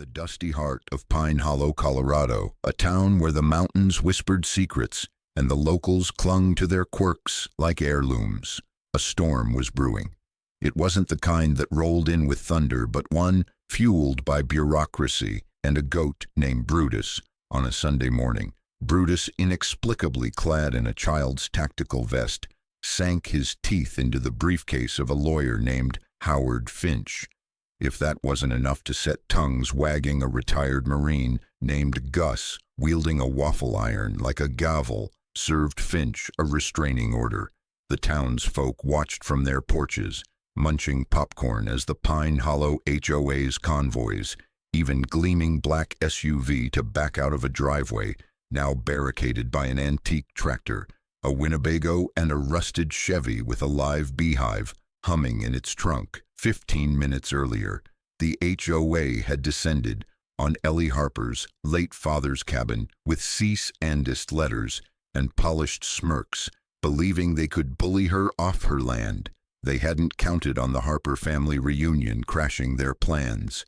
the dusty heart of Pine Hollow, Colorado, a town where the mountains whispered secrets and the locals clung to their quirks like heirlooms, a storm was brewing. It wasn't the kind that rolled in with thunder, but one fueled by bureaucracy and a goat named Brutus. On a Sunday morning, Brutus, inexplicably clad in a child's tactical vest, sank his teeth into the briefcase of a lawyer named Howard Finch. If that wasn't enough to set tongues wagging, a retired Marine named Gus, wielding a waffle iron like a gavel, served Finch a restraining order. The townsfolk watched from their porches, munching popcorn as the Pine Hollow HOA's convoys, even gleaming black SUV to back out of a driveway, now barricaded by an antique tractor, a Winnebago and a rusted Chevy with a live beehive humming in its trunk. 15 minutes earlier, the HOA had descended on Ellie Harper's late father's cabin with cease and desist letters and polished smirks, believing they could bully her off her land. They hadn't counted on the Harper family reunion crashing their plans.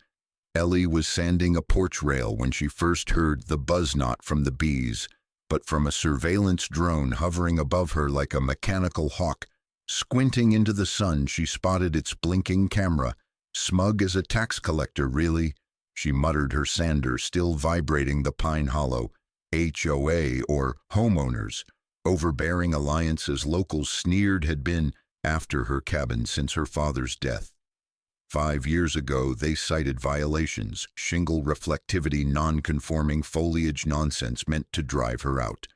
Ellie was sanding a porch rail when she first heard the buzz not from the bees, but from a surveillance drone hovering above her like a mechanical hawk. Squinting into the sun, she spotted its blinking camera. Smug as a tax collector, really, she muttered, her sander still vibrating the Pine Hollow HOA, or homeowners, overbearing alliance as locals sneered had been after her cabin since her father's death. 5 years ago, they cited violations, shingle reflectivity, non-conforming foliage nonsense meant to drive her out.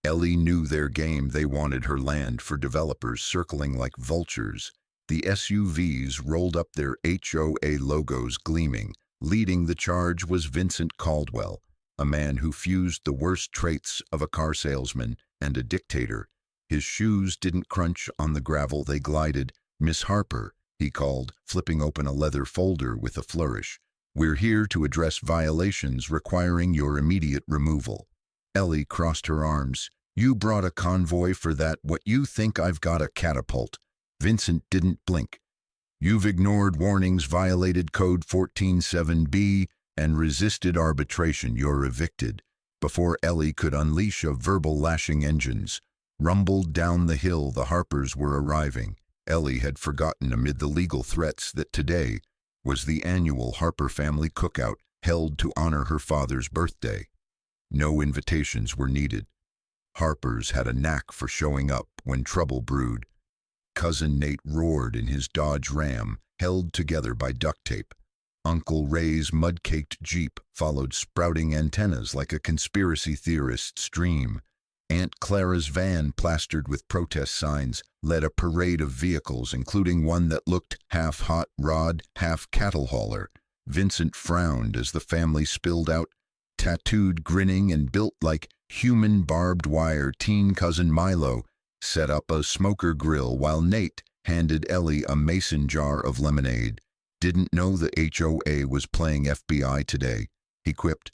Ellie knew their game. They wanted her land for developers circling like vultures. The SUVs rolled up, their HOA logos gleaming. Leading the charge was Vincent Caldwell, a man who fused the worst traits of a car salesman and a dictator. His shoes didn't crunch on the gravel, they glided. "Miss Harper," he called, flipping open a leather folder with a flourish. "We're here to address violations requiring your immediate removal." Ellie crossed her arms. "You brought a convoy for that? What, you think I've got a catapult?" Vincent didn't blink. "You've ignored warnings, violated Code 14.7b, and resisted arbitration. You're evicted." Before Ellie could unleash a verbal lashing, engines rumbled down the hill. The Harpers were arriving. Ellie had forgotten amid the legal threats that today was the annual Harper family cookout held to honor her father's birthday. No invitations were needed. Harpers had a knack for showing up when trouble brewed. Cousin Nate roared in his Dodge Ram, held together by duct tape. Uncle Ray's mud-caked Jeep followed, sprouting antennas like a conspiracy theorist's dream. Aunt Clara's van, plastered with protest signs, led a parade of vehicles, including one that looked half hot rod, half cattle hauler. Vincent frowned as the family spilled out, tattooed, grinning, and built like human barbed wire. Teen cousin Milo set up a smoker grill while Nate handed Ellie a mason jar of lemonade. "Didn't know the HOA was playing FBI today," he quipped.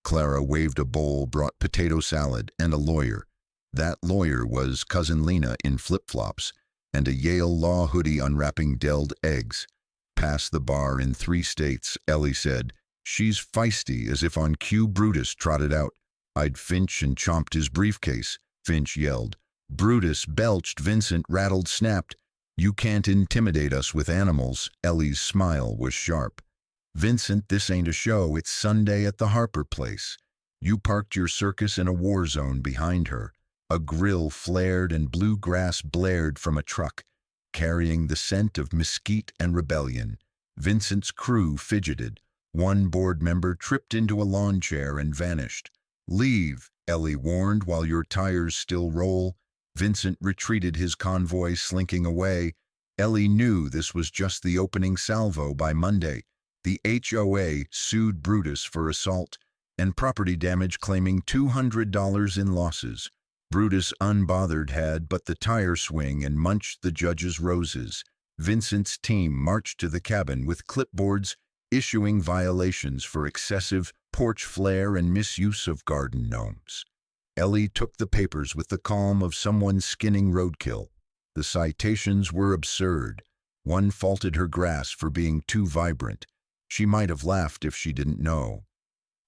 Clara waved a bowl, brought potato salad, and a lawyer. That lawyer was Cousin Lena in flip-flops and a Yale Law hoodie, unwrapping deviled eggs. "Pass the bar in 3 states," Ellie said. "She's feisty," as if on cue. Brutus trotted out. "I'd Finch and chomped his briefcase," Finch yelled. Brutus belched. Vincent rattled, snapped. "You can't intimidate us with animals." Ellie's smile was sharp. "Vincent, this ain't a show. It's Sunday at the Harper place. You parked your circus in a war zone behind her." A grill flared and bluegrass blared from a truck, carrying the scent of mesquite and rebellion. Vincent's crew fidgeted. One board member tripped into a lawn chair and vanished. "Leave," Ellie warned, "while your tires still roll." Vincent retreated, his convoy slinking away. Ellie knew this was just the opening salvo. By Monday, the HOA sued Brutus for assault and property damage, claiming $200 in losses. Brutus, unbothered, had but the tire swing and munched the judge's roses. Vincent's team marched to the cabin with clipboards, issuing violations for excessive porch flare and misuse of garden gnomes. Ellie took the papers with the calm of someone skinning roadkill. The citations were absurd. One faulted her grass for being too vibrant. She might have laughed if she didn't know.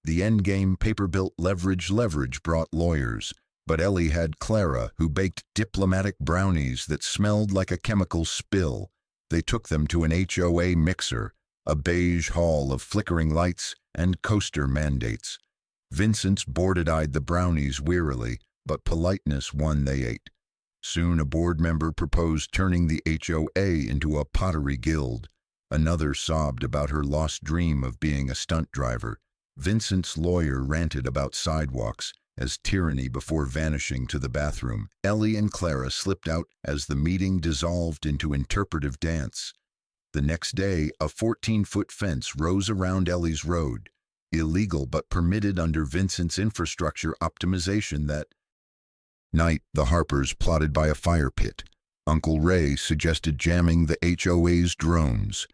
The endgame paper-built leverage brought lawyers, but Ellie had Clara, who baked diplomatic brownies that smelled like a chemical spill. They took them to an HOA mixer, a beige hall of flickering lights and coaster mandates. Vincent boarded-eyed the brownies wearily, but politeness won they ate. Soon a board member proposed turning the HOA into a pottery guild. Another sobbed about her lost dream of being a stunt driver. Vincent's lawyer ranted about sidewalks as tyranny before vanishing to the bathroom. Ellie and Clara slipped out as the meeting dissolved into interpretive dance. The next day, a 14-foot fence rose around Ellie's road, illegal but permitted under Vincent's infrastructure optimization. That night, the Harpers plotted by a fire pit. Uncle Ray suggested jamming the HOA's drones.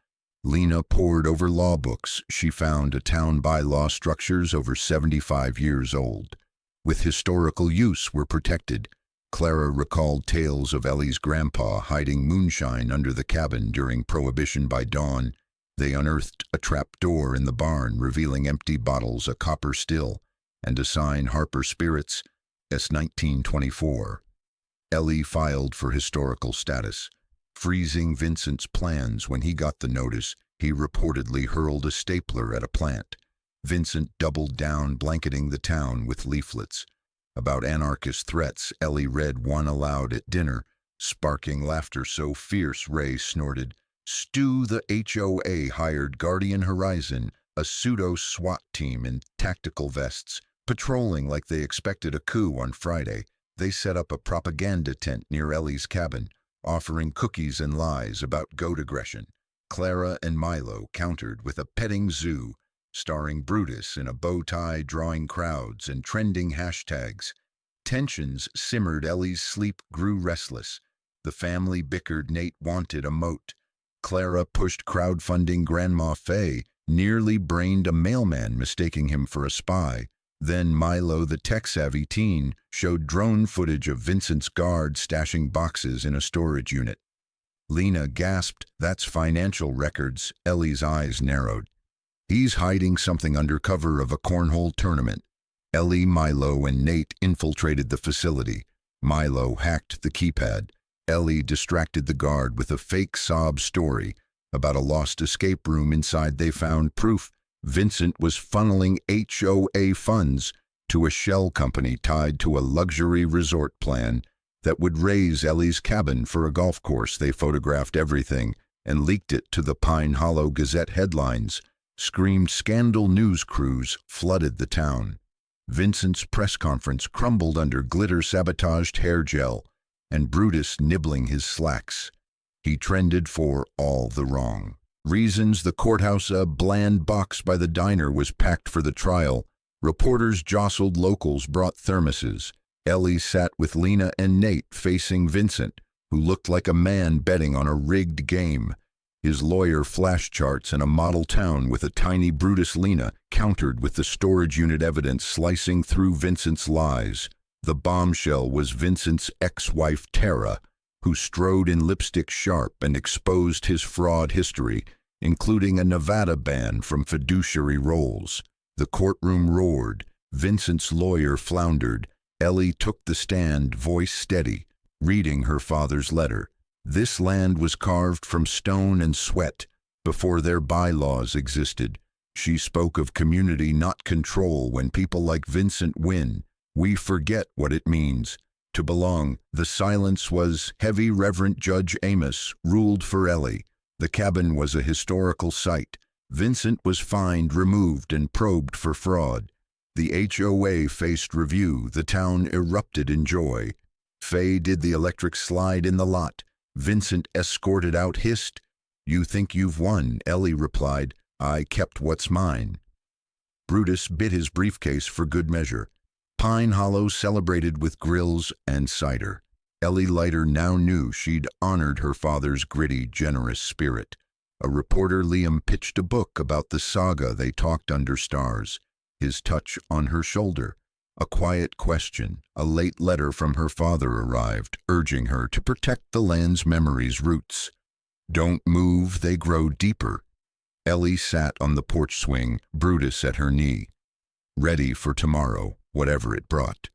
Lena pored over law books. She found town bylaw structures over 75 years old, with historical use, were protected. Clara recalled tales of Ellie's grandpa hiding moonshine under the cabin during Prohibition. By dawn, they unearthed a trap door in the barn, revealing empty bottles, a copper still, and a sign, Harper Spirits, S. 1924. Ellie filed for historical status, freezing Vincent's plans. When he got the notice, he reportedly hurled a stapler at a plant. Vincent doubled down, blanketing the town with leaflets about anarchist threats. Ellie read one aloud at dinner, sparking laughter so fierce Ray snorted. Stu, the HOA hired Guardian Horizon, a pseudo-SWAT team in tactical vests, patrolling like they expected a coup on Friday. They set up a propaganda tent near Ellie's cabin, offering cookies and lies about goat aggression. Clara and Milo countered with a petting zoo, starring Brutus in a bow tie, drawing crowds and trending hashtags. Tensions simmered. Ellie's sleep grew restless. The family bickered. Nate wanted a moat. Clara pushed crowdfunding. Grandma Faye nearly brained a mailman, mistaking him for a spy. Then Milo, the tech-savvy teen, showed drone footage of Vincent's guard stashing boxes in a storage unit. Lena gasped, "That's financial records." Ellie's eyes narrowed. "He's hiding something under cover of a cornhole tournament." Ellie, Milo, and Nate infiltrated the facility. Milo hacked the keypad. Ellie distracted the guard with a fake sob story about a lost escape room inside. They found proof. Vincent was funneling HOA funds to a shell company tied to a luxury resort plan that would raise Ellie's cabin for a golf course. They photographed everything and leaked it to the Pine Hollow Gazette. Headlines screamed scandal. News crews flooded the town. Vincent's press conference crumbled under glitter, sabotaged hair gel, and Brutus nibbling his slacks. He trended for all the wrong reasons. The courthouse, a bland box by the diner, was packed for the trial. Reporters jostled. Locals brought thermoses. Ellie sat with Lena and Nate, facing Vincent, who looked like a man betting on a rigged game. His lawyer flashed charts and a model town with a tiny Brutus. Lena countered with the storage unit evidence slicing through Vincent's lies. The bombshell was Vincent's ex-wife Tara, who strode in lipstick sharp and exposed his fraud history, including a Nevada ban from fiduciary roles. The courtroom roared. Vincent's lawyer floundered. Ellie took the stand, voice steady, reading her father's letter. This land was carved from stone and sweat before their bylaws existed. She spoke of community, not control. When people like Vincent win, we forget what it means to belong. The silence was heavy. Reverend Judge Amos ruled for Ellie. The cabin was a historical site. Vincent was fined, removed, and probed for fraud. The HOA faced review. The town erupted in joy. Faye did the electric slide in the lot. Vincent escorted out, hissed, "You think you've won?" Ellie replied, "I kept what's mine." Brutus bit his briefcase for good measure. Pine Hollow celebrated with grills and cider. Ellie Leiter now knew she'd honored her father's gritty, generous spirit. A reporter, Liam, pitched a book about the saga. They talked under stars. His touch on her shoulder. A quiet question. A late letter from her father arrived, urging her to protect the land's memories' roots. Don't move, they grow deeper. Ellie sat on the porch swing, Brutus at her knee, ready for tomorrow, whatever it brought.